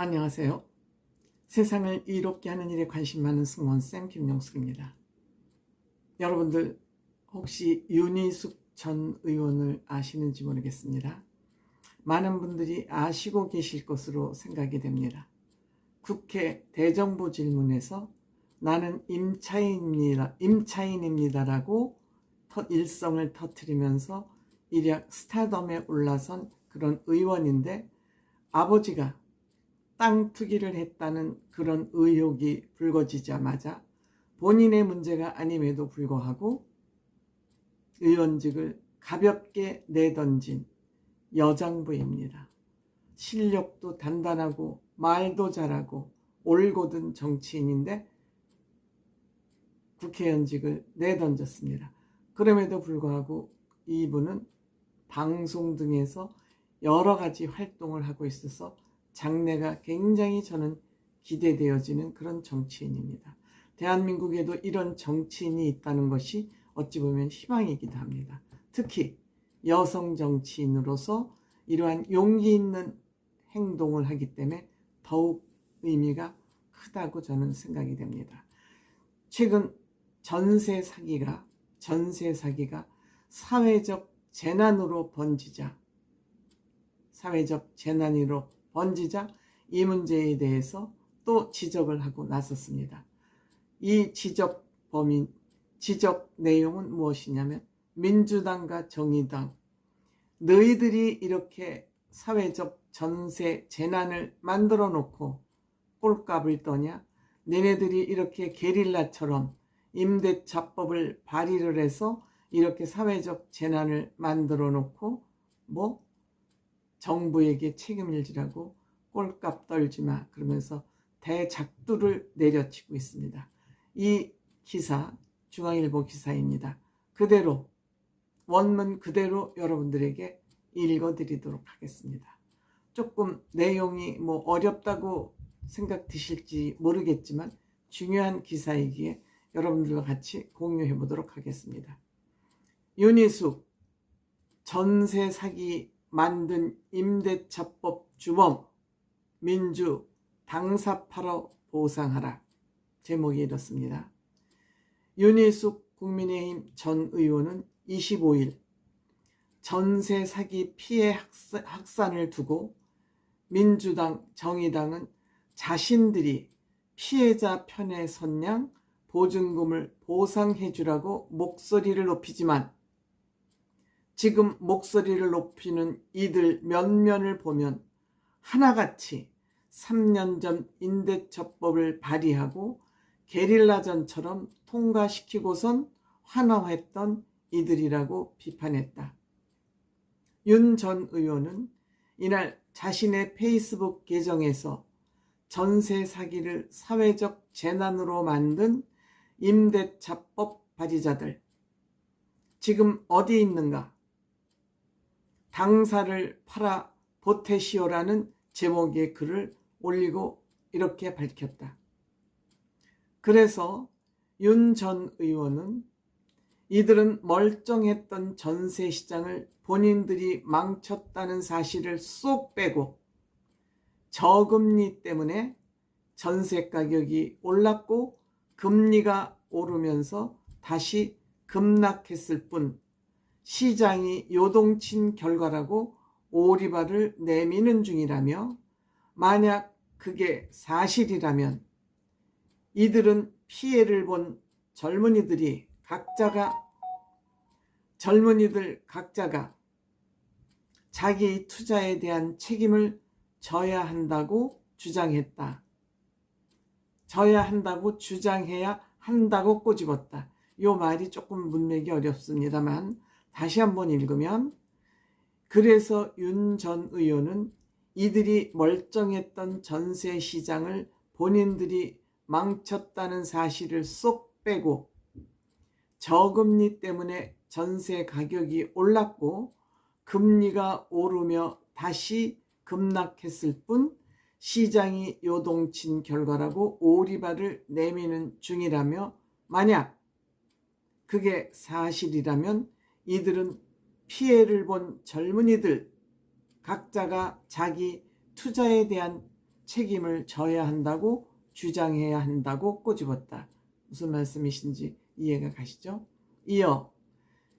안녕하세요. 세상을 이롭게 하는 일에 관심 많은 승무원쌤 김용숙입니다. 여러분들 혹시 윤희숙 전 의원을 아시는지 모르겠습니다. 많은 분들이 아시고 계실 것으로 생각이 됩니다. 국회 대정부 질문에서 나는 임차인입니다라고 일성을 터뜨리면서 일약 스타덤에 올라선 그런 의원인데, 아버지가 땅 투기를 했다는 그런 의혹이 불거지자마자 본인의 문제가 아님에도 불구하고 의원직을 가볍게 내던진 여장부입니다. 실력도 단단하고 말도 잘하고 올곧은 정치인인데 국회의원직을 내던졌습니다. 그럼에도 불구하고 이분은 방송 등에서 여러 가지 활동을 하고 있어서 장래가 굉장히 저는 기대되어지는 그런 정치인입니다. 대한민국에도 이런 정치인이 있다는 것이 어찌 보면 희망이기도 합니다. 특히 여성 정치인으로서 이러한 용기 있는 행동을 하기 때문에 더욱 의미가 크다고 저는 생각이 됩니다. 최근 전세 사기가 사회적 재난으로 번지자 이 문제에 대해서 또 지적을 하고 나섰습니다. 이 지적 내용은 무엇이냐면, 민주당과 정의당, 너희들이 이렇게 사회적 전세 재난을 만들어 놓고 꼴값을 떠냐? 너네들이 이렇게 게릴라처럼 임대차법을 발의를 해서 이렇게 사회적 재난을 만들어 놓고 정부에게 책임을 지라고 꼴값 떨지마 그러면서 대작두를 내려치고 있습니다. 이 기사 중앙일보 기사입니다. 그대로 원문 그대로 여러분들에게 읽어드리도록 하겠습니다. 조금 내용이 어렵다고 생각 드실지 모르겠지만 중요한 기사이기에 여러분들과 같이 공유해 보도록 하겠습니다. 윤희숙 전세 사기 만든 임대차법 주범 민주 당사파로 보상하라. 제목이 이렇습니다. 윤희숙 국민의힘 전 의원은 25일 전세 사기 피해 확산을 두고 민주당, 정의당은 자신들이 피해자 편에 선 양 보증금을 보상해 주라고 목소리를 높이지만, 지금 목소리를 높이는 이들 면면을 보면 하나같이 3년 전 임대차법을 발의하고 게릴라전처럼 통과시키고선 환호했던 이들이라고 비판했다. 윤 전 의원은 이날 자신의 페이스북 계정에서 전세 사기를 사회적 재난으로 만든 임대차법 발의자들 지금 어디 있는가? 당사를 팔아 보태시오라는 제목의 글을 올리고 이렇게 밝혔다. 그래서 윤 전 의원은 이들은 멀쩡했던 전세 시장을 본인들이 망쳤다는 사실을 쏙 빼고 저금리 때문에 전세 가격이 올랐고 금리가 오르면서 다시 급락했을 뿐 시장이 요동친 결과라고 오리발을 내미는 중이라며, 만약 그게 사실이라면 이들은 피해를 본 젊은이들 각자가 자기 투자에 대한 책임을 져야 한다고 주장해야 한다고 꼬집었다. 이 말이 조금 문맥이 어렵습니다만 다시 한번 읽으면, 그래서 윤 전 의원은 이들이 멀쩡했던 전세 시장을 본인들이 망쳤다는 사실을 쏙 빼고 저금리 때문에 전세 가격이 올랐고 금리가 오르며 다시 급락했을 뿐 시장이 요동친 결과라고 오리발을 내미는 중이라며, 만약 그게 사실이라면 이들은 피해를 본 젊은이들 각자가 자기 투자에 대한 책임을 져야 한다고 주장해야 한다고 꼬집었다. 무슨 말씀이신지 이해가 가시죠? 이어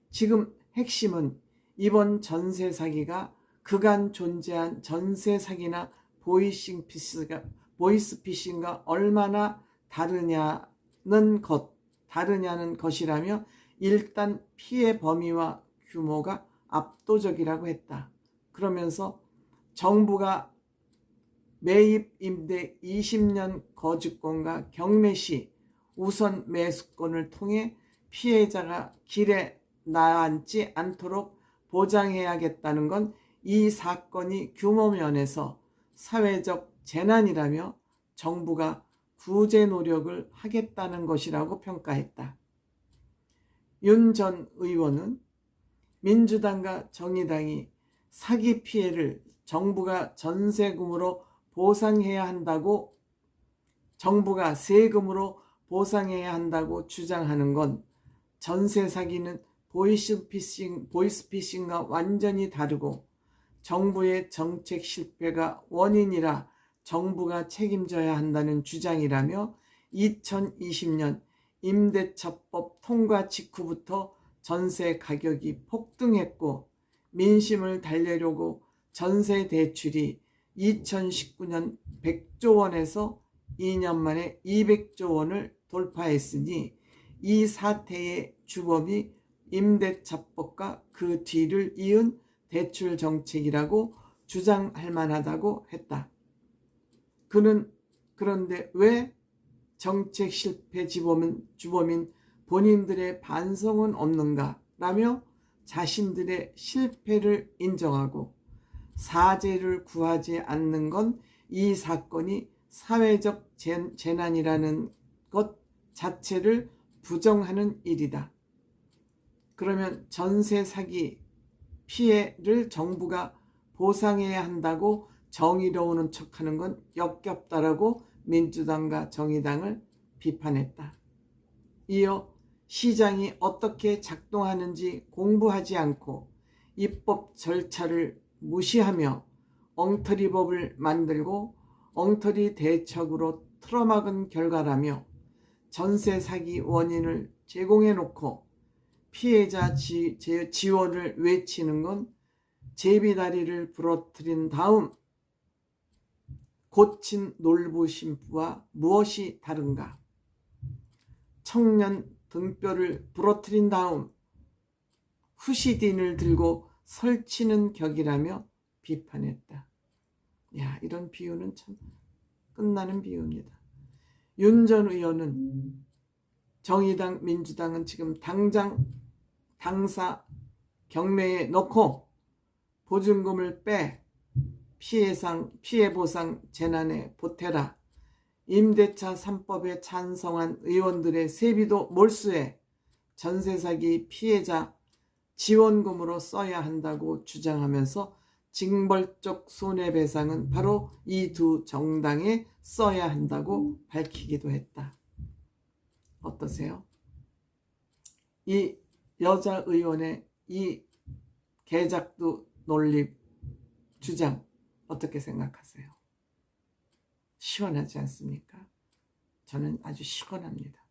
지금 핵심은 이번 전세 사기가 그간 존재한 전세 사기나 보이스피싱과 얼마나 다르냐는 것이라며 일단 피해 범위와 규모가 압도적이라고 했다. 그러면서 정부가 매입 임대 20년 거주권과 경매시 우선 매수권을 통해 피해자가 길에 나앉지 않도록 보장해야겠다는 건 이 사건이 규모 면에서 사회적 재난이라며 정부가 구제 노력을 하겠다는 것이라고 평가했다. 윤 전 의원은 민주당과 정의당이 사기 피해를 정부가 전세금으로 보상해야 한다고 정부가 세금으로 보상해야 한다고 주장하는 건 전세 사기는 보이스피싱과 완전히 다르고 정부의 정책 실패가 원인이라 정부가 책임져야 한다는 주장이라며 2020년 임대차법 통과 직후부터 전세 가격이 폭등했고 민심을 달래려고 전세 대출이 2019년 100조 원에서 2년 만에 200조 원을 돌파했으니 이 사태의 주범이 임대차법과 그 뒤를 이은 대출 정책이라고 주장할 만하다고 했다. 그는 그런데 왜 정책 실패 주범인 본인들의 반성은 없는가 라며 자신들의 실패를 인정하고 사죄를 구하지 않는 건 이 사건이 사회적 재난이라는 것 자체를 부정하는 일이다. 그러면 전세 사기 피해를 정부가 보상해야 한다고 정의로우는 척하는 건 역겹다라고 민주당과 정의당을 비판했다. 이어 시장이 어떻게 작동하는지 공부하지 않고 입법 절차를 무시하며 엉터리법을 만들고 엉터리 대책으로 틀어막은 결과라며 전세 사기 원인을 제공해놓고 피해자 지원을 외치는 건 제비다리를 부러뜨린 다음 고친 놀부심부와 무엇이 다른가? 청년 등뼈를 부러뜨린 다음 후시딘을 들고 설치는 격이라며 비판했다. 야, 이런 비유는 참 끝나는 비유입니다. 윤 전 의원은 정의당, 민주당은 지금 당장 당사 경매에 넣고 보증금을 빼 피해보상 재난에 보태라. 임대차 3법에 찬성한 의원들의 세비도 몰수해 전세사기 피해자 지원금으로 써야 한다고 주장하면서 징벌적 손해배상은 바로 이 두 정당에 써야 한다고 밝히기도 했다. 어떠세요? 이 여자 의원의 이 개작두 논리 주장 어떻게 생각하세요? 시원하지 않습니까? 저는 아주 시원합니다.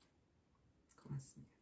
고맙습니다.